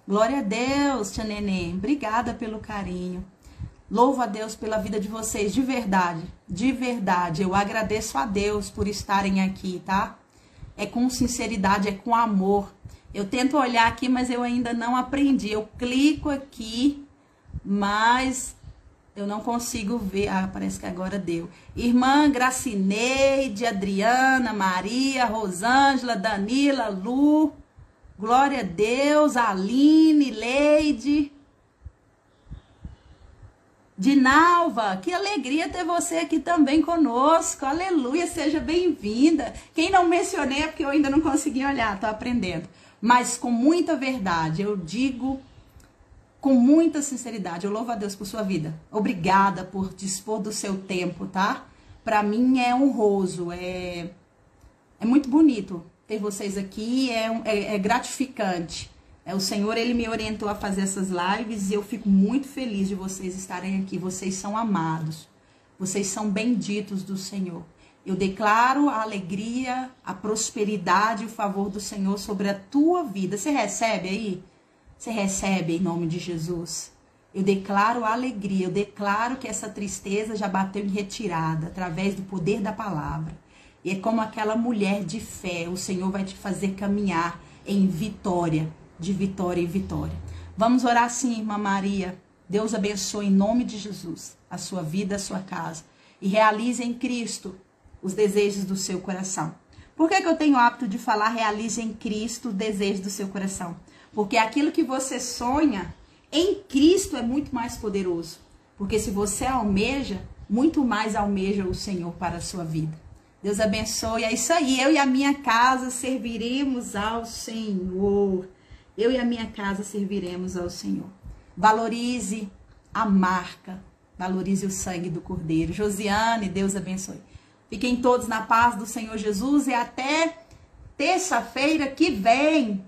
Glória a Deus, tia Neném. Obrigada pelo carinho. Louvo a Deus pela vida de vocês, de verdade. De verdade. Eu agradeço a Deus por estarem aqui, tá? É com sinceridade, é com amor. Eu tento olhar aqui, mas eu ainda não aprendi. Eu clico aqui, mas eu não consigo ver. Ah, parece que agora deu. Irmã Gracineide, Adriana, Maria, Rosângela, Danila, Lu. Glória a Deus, Aline, Leide. Dinalva, que alegria ter você aqui também conosco. Aleluia, seja bem-vinda. Quem não mencionei é porque eu ainda não consegui olhar, tô aprendendo. Mas com muita verdade, eu digo com muita sinceridade, eu louvo a Deus por sua vida. Obrigada por dispor do seu tempo, tá? Para mim é honroso, é muito bonito ter vocês aqui, é gratificante. O Senhor, Ele me orientou a fazer essas lives e eu fico muito feliz de vocês estarem aqui. Vocês são amados, vocês são benditos do Senhor. Eu declaro a alegria, a prosperidade e o favor do Senhor sobre a tua vida. Você recebe aí? Você recebe em nome de Jesus? Eu declaro a alegria, eu declaro que essa tristeza já bateu em retirada através do poder da palavra. E é como aquela mulher de fé, o Senhor vai te fazer caminhar em vitória, de vitória em vitória. Vamos orar assim, irmã Maria. Deus abençoe em nome de Jesus a sua vida, a sua casa. E realize em Cristo os desejos do seu coração. Por que eu tenho o hábito de falar realize em Cristo os desejos do seu coração? Porque aquilo que você sonha em Cristo é muito mais poderoso. Porque se você almeja, muito mais almeja o Senhor para a sua vida. Deus abençoe. É isso aí. Eu e a minha casa serviremos ao Senhor. Eu e a minha casa serviremos ao Senhor. Valorize a marca. Valorize o sangue do Cordeiro. Josiane, Deus abençoe. Fiquem todos na paz do Senhor Jesus e até terça-feira que vem.